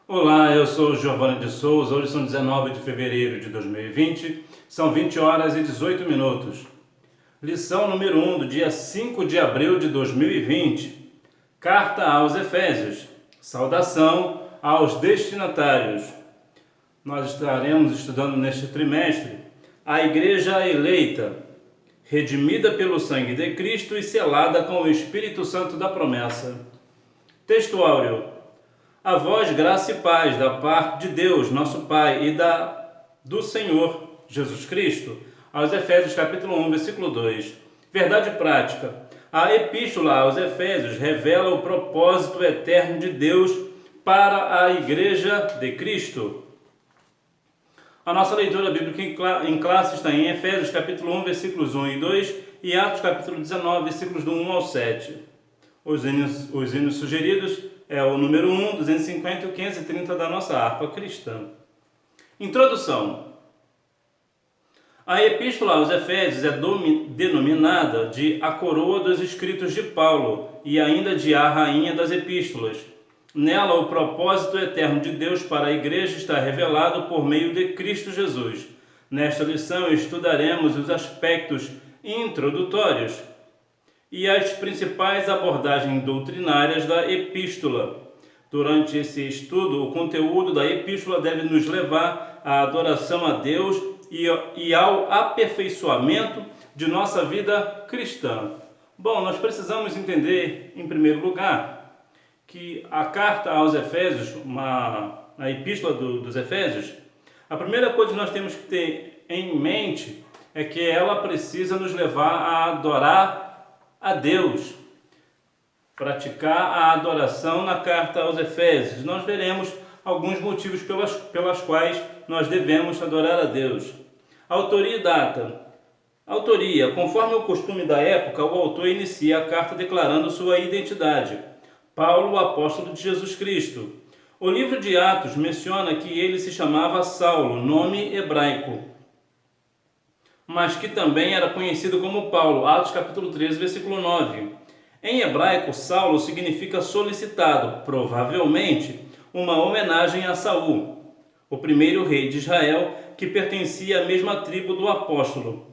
Olá, eu sou Giovanni de Souza. Hoje são 19 de fevereiro de 2020, são 20 horas e 18 minutos. Lição número 1 do dia 5 de abril de 2020. Carta aos Efésios. Saudação aos destinatários. Nós estaremos estudando neste trimestre a Igreja eleita, redimida pelo sangue de Cristo e selada com o Espírito Santo da promessa. Texto áureo. A vós graça e paz da parte de Deus, nosso Pai, e do Senhor Jesus Cristo. Aos Efésios capítulo 1, versículo 2. Verdade prática. A epístola aos Efésios revela o propósito eterno de Deus para a Igreja de Cristo. A nossa leitura bíblica em classe está em Efésios capítulo 1, versículos 1 e 2 e Atos capítulo 19, versículos do 1 ao 7. Os hinos sugeridos é o número 1, 250 e o 530 da nossa harpa cristã. Introdução. A epístola aos Efésios é denominada de a coroa dos escritos de Paulo e ainda de a rainha das epístolas. Nela, o propósito eterno de Deus para a igreja está revelado por meio de Cristo Jesus. Nesta lição, estudaremos os aspectos introdutórios e as principais abordagens doutrinárias da epístola. Durante esse estudo, o conteúdo da epístola deve nos levar à adoração a Deus e ao aperfeiçoamento de nossa vida cristã. Bom, nós precisamos entender, em primeiro lugar, que a carta aos Efésios, a epístola dos Efésios, a primeira coisa que nós temos que ter em mente é que ela precisa nos levar a adorar a Deus, praticar a adoração na carta aos Efésios. Nós veremos alguns motivos pelas quais nós devemos adorar a Deus. Autoria e data. Autoria. Conforme o costume da época, o autor inicia a carta declarando sua identidade. Paulo, o apóstolo de Jesus Cristo. O livro de Atos menciona que ele se chamava Saulo, nome hebraico, mas que também era conhecido como Paulo. Atos capítulo 13, versículo 9. Em hebraico, Saulo significa solicitado, provavelmente uma homenagem a Saul, o primeiro rei de Israel, que pertencia à mesma tribo do apóstolo.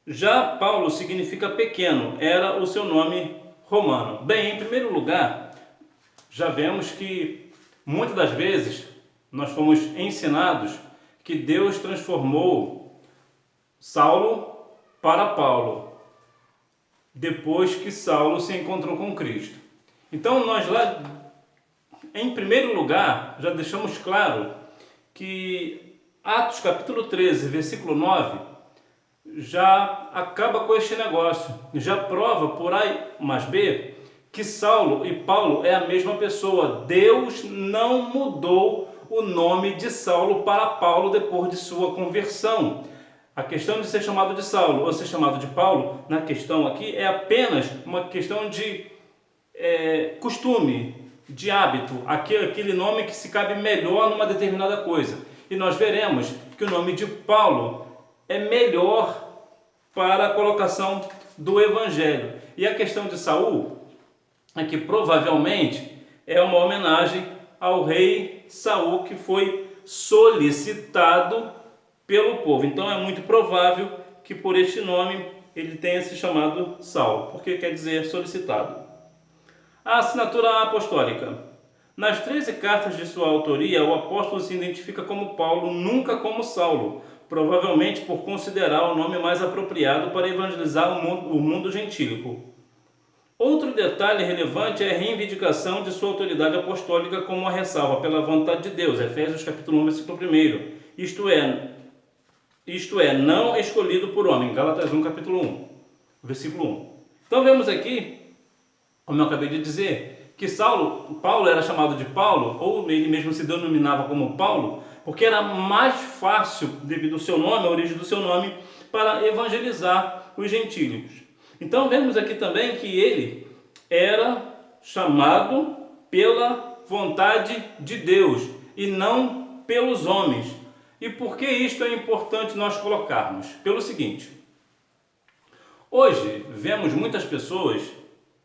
Já Paulo significa pequeno, era o seu nome romano. Bem, em primeiro lugar, já vemos que muitas das vezes nós fomos ensinados que Deus transformou Saulo para Paulo, depois que Saulo se encontrou com Cristo. Então nós lá, em primeiro lugar, já deixamos claro que Atos capítulo 13, versículo 9, já acaba com este negócio, já prova por A mais B que Saulo e Paulo é a mesma pessoa. Deus não mudou o nome de Saulo para Paulo depois de sua conversão. A questão de ser chamado de Saulo ou ser chamado de Paulo, na questão aqui, é apenas uma questão de costume, de hábito, aquele nome que se cabe melhor numa determinada coisa. E nós veremos que o nome de Paulo é melhor para a colocação do Evangelho. E a questão de Saul é que provavelmente é uma homenagem ao rei Saul, que foi solicitado pelo povo. Então é muito provável que por este nome ele tenha se chamado Saulo, porque quer dizer solicitado. A assinatura apostólica. Nas 13 cartas de sua autoria, o apóstolo se identifica como Paulo, nunca como Saulo, provavelmente por considerar o nome mais apropriado para evangelizar o mundo gentílico. Outro detalhe relevante é a reivindicação de sua autoridade apostólica como a ressalva pela vontade de Deus, Efésios capítulo 1, versículo 1, isto é, não escolhido por homem, Gálatas 1, capítulo 1, versículo 1. Então vemos aqui, como eu acabei de dizer, que Paulo era chamado de Paulo, ou ele mesmo se denominava como Paulo, porque era mais fácil, devido ao seu nome, a origem do seu nome, para evangelizar os gentílicos. Então vemos aqui também que ele era chamado pela vontade de Deus e não pelos homens. E por que isto é importante nós colocarmos? Pelo seguinte: hoje vemos muitas pessoas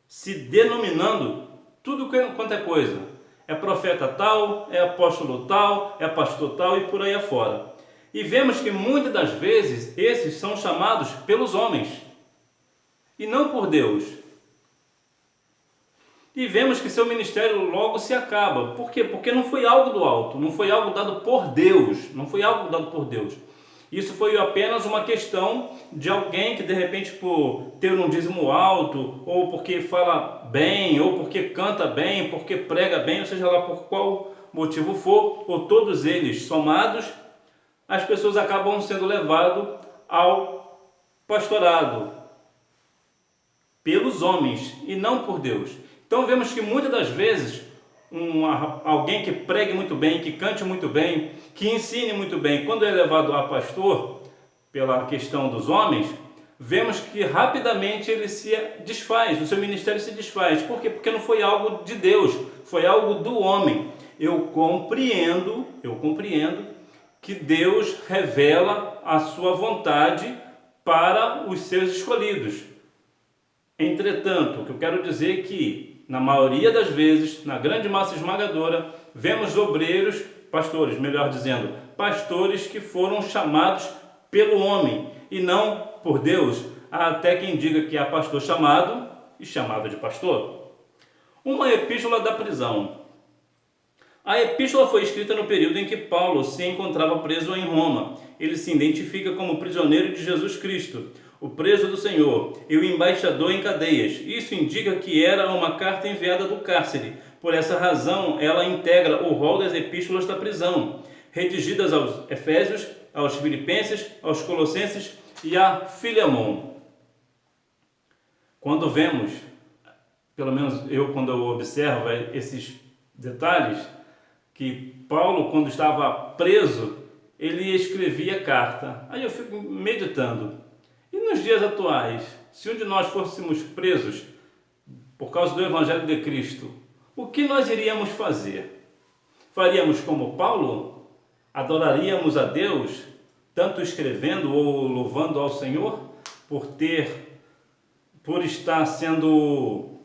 se denominando tudo quanto é coisa. É profeta tal, é apóstolo tal, é pastor tal e por aí afora. E vemos que muitas das vezes esses são chamados pelos homens e não por Deus. E vemos que seu ministério logo se acaba. Por quê? Porque não foi algo do alto, não foi algo dado por Deus, não foi algo dado por Deus. Isso foi apenas uma questão de alguém que de repente por ter um dízimo alto, ou porque fala bem, ou porque canta bem, porque prega bem, ou seja lá por qual motivo for, ou todos eles somados, as pessoas acabam sendo levadas ao pastorado pelos homens e não por Deus. Então vemos que muitas das vezes alguém que pregue muito bem, que cante muito bem, que ensine muito bem, quando é levado a pastor pela questão dos homens, vemos que rapidamente ele se desfaz, o seu ministério se desfaz. Por quê? Porque não foi algo de Deus, foi algo do homem. Eu compreendo que Deus revela a sua vontade para os seus escolhidos. Entretanto, o que eu quero dizer é que, na maioria das vezes, na grande massa esmagadora, vemos obreiros, pastores, melhor dizendo, pastores que foram chamados pelo homem e não por Deus. Há até quem diga que há pastor chamado e chamado de pastor. Uma epístola da prisão. A epístola foi escrita no período em que Paulo se encontrava preso em Roma. Ele se identifica como prisioneiro de Jesus Cristo, o preso do Senhor e o embaixador em cadeias. Isso indica que era uma carta enviada do cárcere. Por essa razão, ela integra o rol das epístolas da prisão, redigidas aos Efésios, aos Filipenses, aos Colossenses e a Filemon. Quando vemos, pelo menos eu quando eu observo esses detalhes, que Paulo, quando estava preso, ele escrevia carta. Aí eu fico meditando. E nos dias atuais, se um de nós fôssemos presos por causa do Evangelho de Cristo, o que nós iríamos fazer? Faríamos como Paulo? Adoraríamos a Deus, tanto escrevendo ou louvando ao Senhor, por estar sendo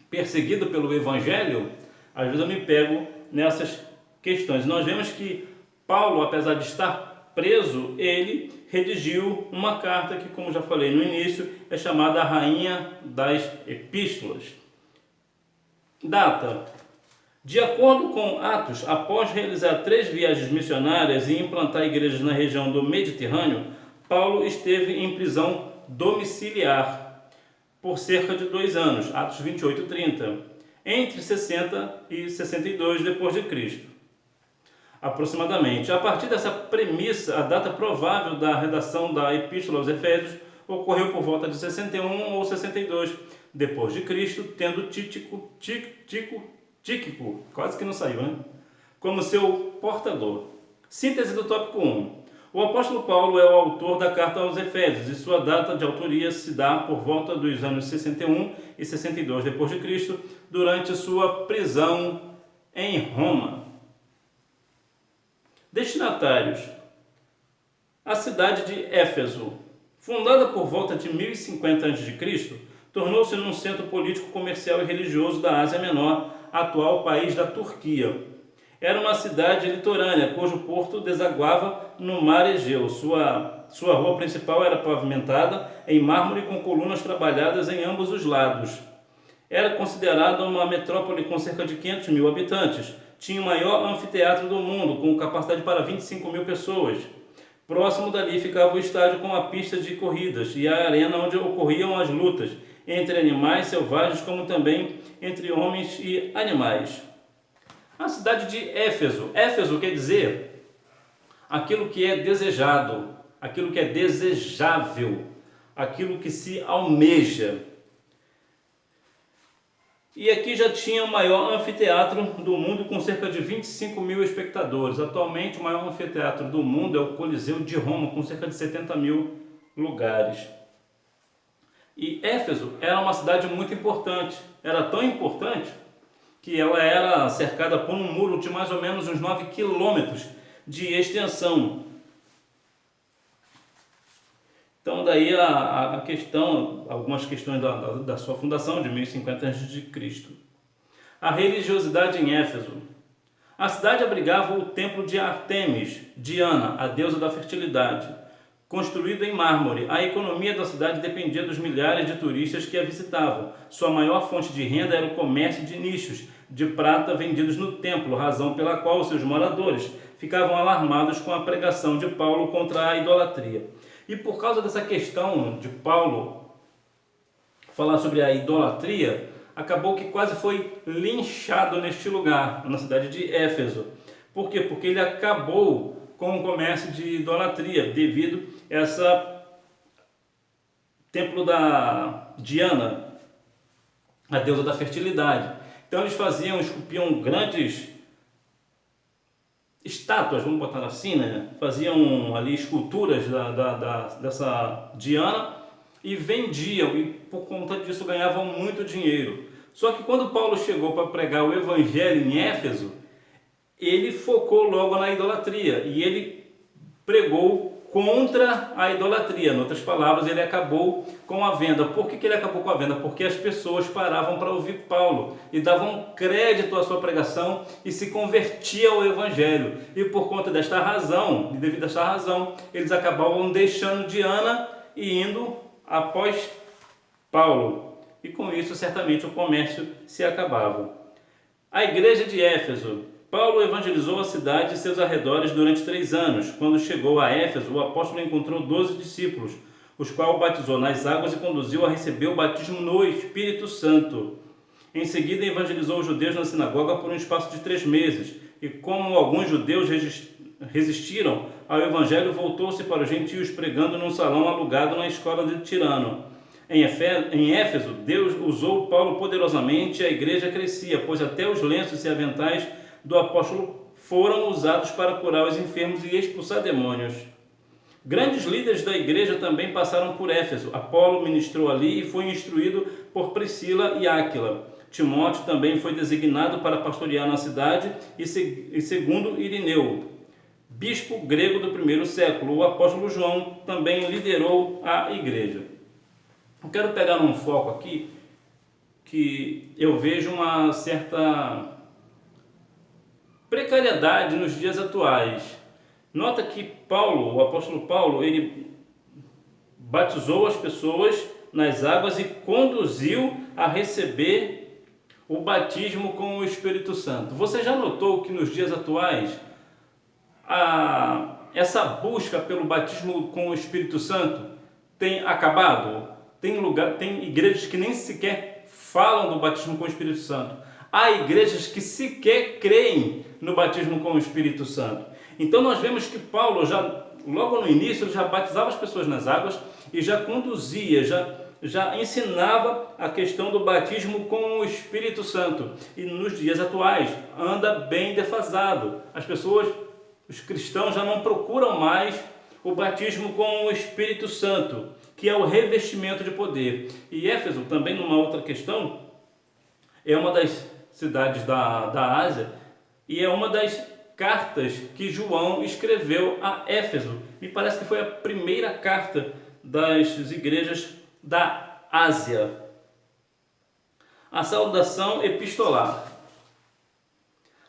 perseguido pelo Evangelho? Às vezes eu me pego nessas questões. Nós vemos que Paulo, apesar de estar preso, ele redigiu uma carta que, como já falei no início, é chamada a Rainha das Epístolas. Data: de acordo com Atos, após realizar 3 viagens missionárias e implantar igrejas na região do Mediterrâneo, Paulo esteve em prisão domiciliar por cerca de 2 anos, Atos 28:30, entre 60 e 62 depois de Cristo, aproximadamente. A partir dessa premissa, a data provável da redação da Epístola aos Efésios ocorreu por volta de 61 ou 62 depois de Cristo, tendo Tíquico, quase que não saiu, né? Como seu portador. Síntese do tópico 1. O apóstolo Paulo é o autor da carta aos Efésios e sua data de autoria se dá por volta dos anos 61 e 62 depois de Cristo, durante sua prisão em Roma. Destinatários: a cidade de Éfeso, fundada por volta de 1050 a.C., tornou-se num centro político, comercial e religioso da Ásia Menor, atual país da Turquia. Era uma cidade litorânea, cujo porto desaguava no mar Egeu. Sua rua principal era pavimentada em mármore com colunas trabalhadas em ambos os lados. Era considerada uma metrópole com cerca de 500 mil habitantes. Tinha o maior anfiteatro do mundo, com capacidade para 25 mil pessoas. Próximo dali ficava o estádio com a pista de corridas e a arena onde ocorriam as lutas, entre animais selvagens como também entre homens e animais. A cidade de Éfeso. Éfeso quer dizer aquilo que é desejado, aquilo que é desejável, aquilo que se almeja. E aqui já tinha o maior anfiteatro do mundo, com cerca de 25 mil espectadores. Atualmente o maior anfiteatro do mundo é o Coliseu de Roma, com cerca de 70 mil lugares. E Éfeso era uma cidade muito importante. Era tão importante que ela era cercada por um muro de mais ou menos uns 9 quilômetros de extensão. Então daí algumas questões da sua fundação, de 1050 a.C. A religiosidade em Éfeso. A cidade abrigava o templo de Ártemis, Diana, a deusa da fertilidade, construído em mármore. A economia da cidade dependia dos milhares de turistas que a visitavam. Sua maior fonte de renda era o comércio de nichos de prata vendidos no templo, razão pela qual seus moradores ficavam alarmados com a pregação de Paulo contra a idolatria. E por causa dessa questão de Paulo falar sobre a idolatria, acabou que quase foi linchado neste lugar, na cidade de Éfeso. Por quê? Porque ele acabou com o comércio de idolatria, devido a esse templo da Diana, a deusa da fertilidade. Então eles esculpiam grandes estátuas, vamos botar assim, né? Faziam ali esculturas dessa Diana e vendiam, e por conta disso ganhavam muito dinheiro. Só que quando Paulo chegou para pregar o evangelho em Éfeso, ele focou logo na idolatria e ele pregou contra a idolatria. Em outras palavras, ele acabou com a venda. Por que ele acabou com a venda? Porque as pessoas paravam para ouvir Paulo e davam crédito à sua pregação e se convertiam ao evangelho. E por conta desta razão, e devido a esta razão, eles acabavam deixando Diana e indo após Paulo. E com isso, certamente, o comércio se acabava. A igreja de Éfeso. Paulo evangelizou a cidade e seus arredores durante 3 anos. Quando chegou a Éfeso, o apóstolo encontrou 12 discípulos, os quais batizou nas águas e conduziu a receber o batismo no Espírito Santo. Em seguida, evangelizou os judeus na sinagoga por um espaço de 3 meses. E como alguns judeus resistiram ao evangelho, voltou-se para os gentios, pregando num salão alugado na escola de Tirano. Em Éfeso, Deus usou Paulo poderosamente e a igreja crescia, pois até os lenços e aventais do apóstolo foram usados para curar os enfermos e expulsar demônios. Grandes líderes da igreja também passaram por Éfeso. Apolo ministrou ali e foi instruído por Priscila e Áquila. Timóteo também foi designado para pastorear na cidade e segundo Irineu, bispo grego do primeiro século, o apóstolo João também liderou a igreja. Eu quero pegar um foco aqui que eu vejo uma certa precariedade nos dias atuais. Nota que Paulo, o apóstolo Paulo, ele batizou as pessoas nas águas e conduziu a receber o batismo com o Espírito Santo. Você já notou que nos dias atuais essa busca pelo batismo com o Espírito Santo tem acabado? Tem igrejas que nem sequer falam do batismo com o Espírito Santo. Há igrejas que sequer creem no batismo com o Espírito Santo. Então nós vemos que Paulo, logo no início, ele já batizava as pessoas nas águas e já conduzia, já ensinava a questão do batismo com o Espírito Santo. E nos dias atuais anda bem defasado. As pessoas, os cristãos, já não procuram mais o batismo com o Espírito Santo, que é o revestimento de poder. E Éfeso, também numa outra questão, é uma das cidades da Ásia e é uma das cartas que João escreveu a Éfeso. Me parece que foi a primeira carta das igrejas da Ásia. A saudação epistolar.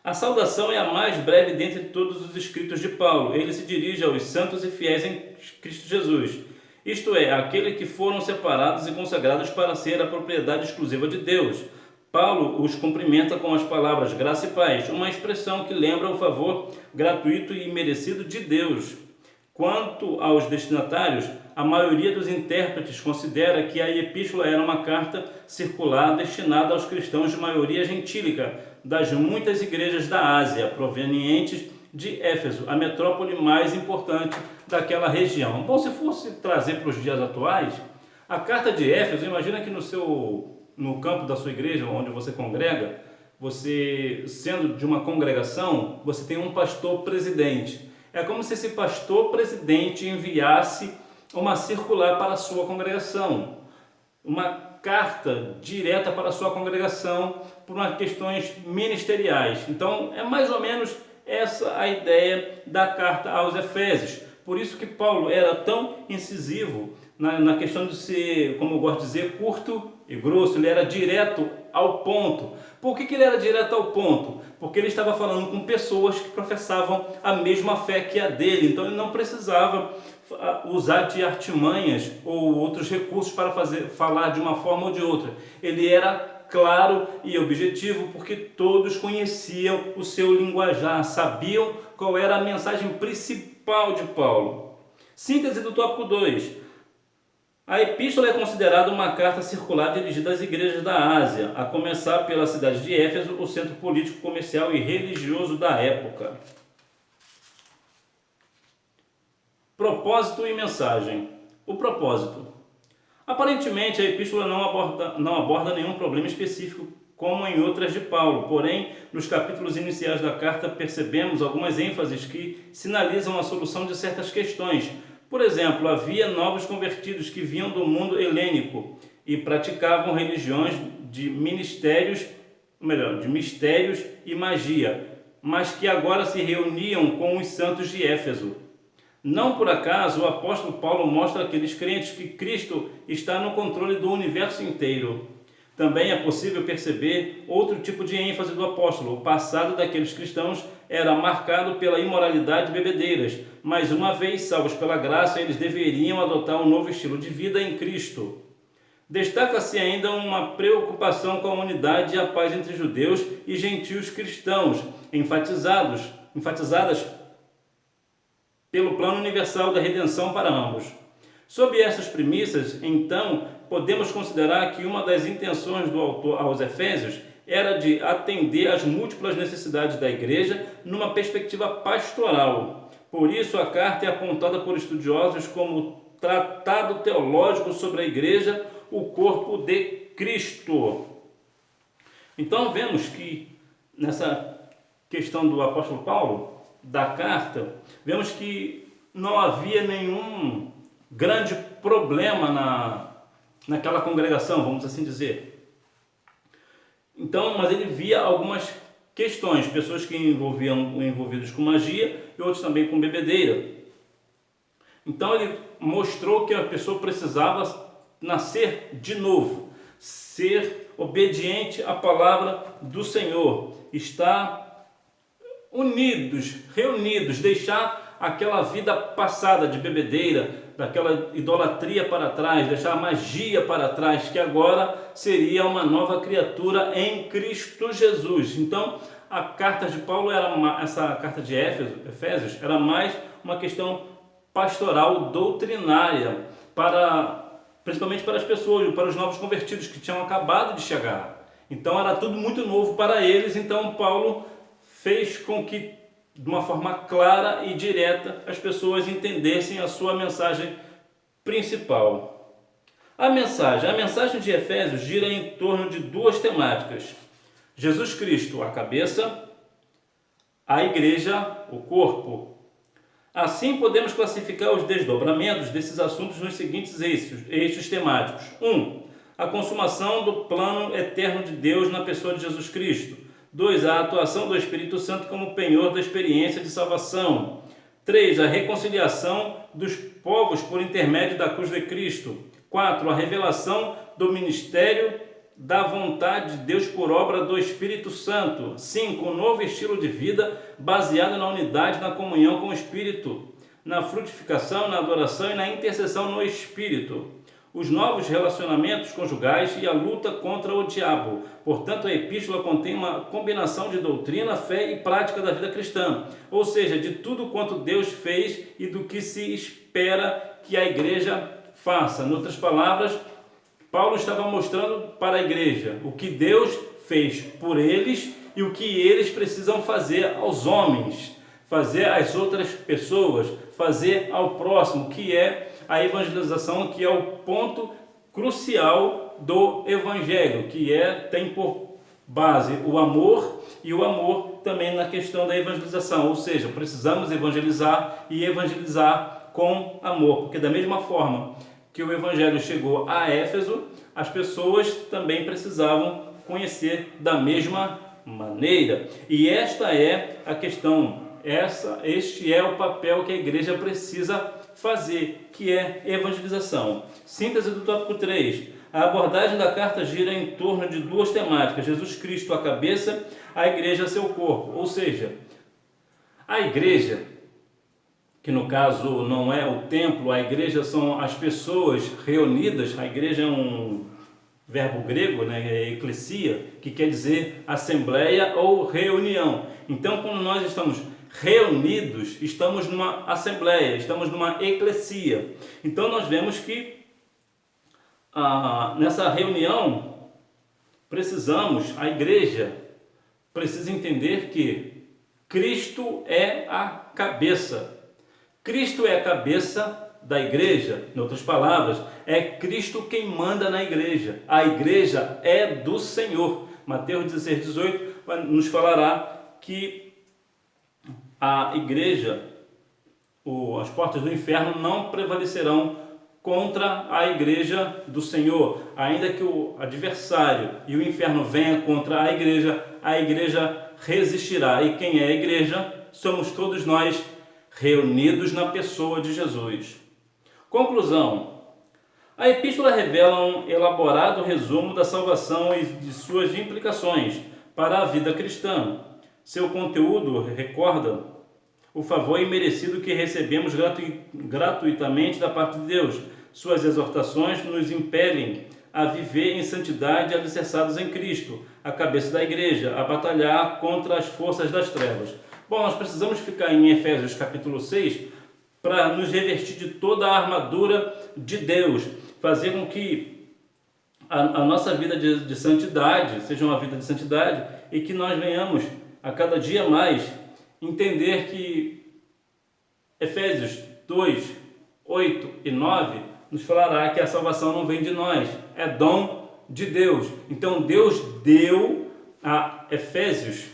A saudação é a mais breve dentre todos os escritos de Paulo. Ele se dirige aos santos e fiéis em Cristo Jesus, isto é, aqueles que foram separados e consagrados para ser a propriedade exclusiva de Deus. Paulo os cumprimenta com as palavras graça e paz, uma expressão que lembra o favor gratuito e merecido de Deus. Quanto aos destinatários, a maioria dos intérpretes considera que a epístola era uma carta circular destinada aos cristãos de maioria gentílica das muitas igrejas da Ásia, provenientes de Éfeso, a metrópole mais importante daquela região. Bom, se fosse trazer para os dias atuais, a carta de Éfeso, imagina que no campo da sua igreja, onde você congrega, você, sendo de uma congregação, você tem um pastor presidente. É como se esse pastor presidente enviasse uma circular para a sua congregação, uma carta direta para a sua congregação por umas questões ministeriais. Então, é mais ou menos essa a ideia da carta aos Efésios. Por isso que Paulo era tão incisivo na questão de ser, como eu gosto de dizer, curto e grosso. Ele era direto ao ponto. Por que ele era direto ao ponto? Porque ele estava falando com pessoas que professavam a mesma fé que a dele, então ele não precisava usar de artimanhas ou outros recursos para falar de uma forma ou de outra. Ele era claro e objetivo porque todos conheciam o seu linguajar, sabiam qual era a mensagem principal de Paulo. Síntese do tópico 2. A epístola é considerada uma carta circular dirigida às igrejas da Ásia, a começar pela cidade de Éfeso, o centro político, comercial e religioso da época. Propósito e mensagem. O propósito. Aparentemente, a epístola não aborda nenhum problema específico, como em outras de Paulo. Porém, nos capítulos iniciais da carta, percebemos algumas ênfases que sinalizam a solução de certas questões. Por exemplo, havia novos convertidos que vinham do mundo helênico e praticavam religiões de mistérios e magia, mas que agora se reuniam com os santos de Éfeso. Não por acaso o apóstolo Paulo mostra àqueles crentes que Cristo está no controle do universo inteiro. Também é possível perceber outro tipo de ênfase do apóstolo. O passado daqueles cristãos era marcado pela imoralidade e bebedeiras, mas uma vez salvos pela graça, eles deveriam adotar um novo estilo de vida em Cristo. Destaca-se ainda uma preocupação com a unidade e a paz entre judeus e gentios cristãos, enfatizadas pelo plano universal da redenção para ambos. Sob essas premissas, então, podemos considerar que uma das intenções do autor aos Efésios era de atender às múltiplas necessidades da igreja numa perspectiva pastoral. Por isso, a carta é apontada por estudiosos como tratado teológico sobre a igreja, o corpo de Cristo. Então, vemos que nessa questão do apóstolo Paulo, da carta, vemos que não havia nenhum grande problema naquela congregação, vamos assim dizer. Então, mas ele via algumas questões, pessoas que envolvidas com magia e outros também com bebedeira. Então ele mostrou que a pessoa precisava nascer de novo, ser obediente à palavra do Senhor, estar reunidos, deixar aquela vida passada de bebedeira, daquela idolatria para trás, deixar a magia para trás, que agora seria uma nova criatura em Cristo Jesus. Então, a carta de Paulo, essa carta de Efésios, era mais uma questão pastoral, doutrinária, principalmente para as pessoas, para os novos convertidos que tinham acabado de chegar. Então, era tudo muito novo para eles. Então, Paulo fez com que, de uma forma clara e direta, as pessoas entendessem a sua mensagem principal. A mensagem de Efésios gira em torno de duas temáticas: Jesus Cristo, a cabeça, a igreja, o corpo. Assim, podemos classificar os desdobramentos desses assuntos nos seguintes eixos temáticos. 1. A consumação do plano eterno de Deus na pessoa de Jesus Cristo. 2. A atuação do Espírito Santo como penhor da experiência de salvação. 3. A reconciliação dos povos por intermédio da cruz de Cristo. 4. A revelação do ministério da vontade de Deus por obra do Espírito Santo. 5. Um novo estilo de vida baseado na unidade, na comunhão com o Espírito, na frutificação, na adoração e na intercessão no Espírito. Os novos relacionamentos conjugais e a luta contra o diabo. Portanto, a epístola contém uma combinação de doutrina, fé e prática da vida cristã, ou seja, de tudo quanto Deus fez e do que se espera que a igreja faça. Em outras palavras, Paulo estava mostrando para a igreja o que Deus fez por eles e o que eles precisam fazer aos homens, fazer às outras pessoas, fazer ao próximo, que é a evangelização, que é o ponto crucial do evangelho, que tem por base o amor, e o amor também na questão da evangelização, ou seja, precisamos evangelizar e evangelizar com amor, porque da mesma forma que o evangelho chegou a Éfeso, as pessoas também precisavam conhecer da mesma maneira. E esta é a questão, este é o papel que a igreja precisa fazer, que é evangelização. Síntese do tópico 3. A abordagem da carta gira em torno de duas temáticas: Jesus Cristo, a cabeça, a igreja, seu corpo. Ou seja, a igreja, que no caso não é o templo, a igreja são as pessoas reunidas. A igreja é um verbo grego, né, é eclesia, que quer dizer assembleia ou reunião. Então, quando nós estamos reunidos, estamos numa assembleia, estamos numa eclesia. Então, nós vemos que nessa reunião a igreja precisa entender que Cristo é a cabeça. Cristo é a cabeça da igreja. Em outras palavras, é Cristo quem manda na igreja. A igreja é do Senhor. Mateus 16:18 nos falará que a igreja, as portas do inferno não prevalecerão contra a igreja do Senhor. Ainda que o adversário e o inferno venha contra a igreja resistirá. E quem é a igreja? Somos todos nós, reunidos na pessoa de Jesus. Conclusão: a epístola revela um elaborado resumo da salvação e de suas implicações para a vida cristã. Seu conteúdo recorda o favor imerecido que recebemos gratuitamente da parte de Deus. Suas exortações nos impelem a viver em santidade alicerçados em Cristo, a cabeça da igreja, a batalhar contra as forças das trevas. Bom, nós precisamos ficar em Efésios capítulo 6 para nos revestir de toda a armadura de Deus, fazer com que a nossa vida de santidade seja uma vida de santidade e que nós venhamos a cada dia mais entender que Efésios 2, 8 e 9 nos falará que a salvação não vem de nós, é dom de Deus. Então Deus deu a Efésios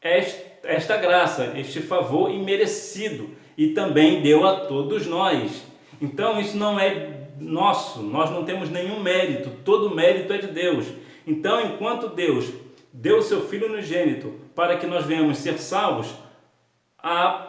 esta graça, este favor imerecido, e também deu a todos nós. Então isso não é nosso, nós não temos nenhum mérito, todo mérito é de Deus. Então, enquanto Deus deu o seu Filho unigênito para que nós venhamos ser salvos,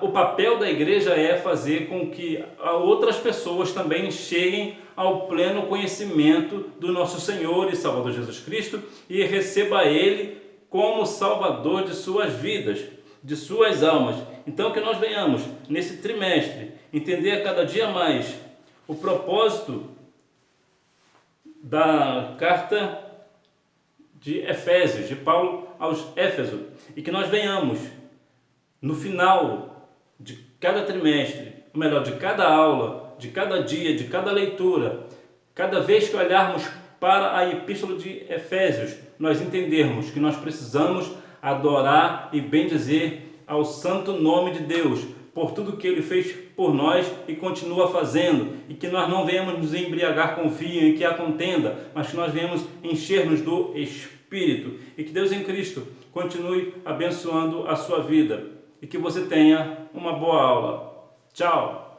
o papel da igreja é fazer com que outras pessoas também cheguem ao pleno conhecimento do nosso Senhor e Salvador Jesus Cristo e receba Ele como Salvador de suas vidas, de suas almas. Então, que nós venhamos, nesse trimestre, entender a cada dia mais o propósito da carta de Efésios, de Paulo aos Éfesos, e que nós venhamos, no final de cada trimestre, ou melhor, de cada aula, de cada dia, de cada leitura, cada vez que olharmos para a epístola de Efésios, nós entendermos que nós precisamos adorar e bendizer ao santo nome de Deus, por tudo que Ele fez por nós e continua fazendo, e que nós não venhamos nos embriagar com vinho e que há contenda, mas que nós venhamos encher-nos do Espírito, e que Deus em Cristo continue abençoando a sua vida, e que você tenha uma boa aula. Tchau!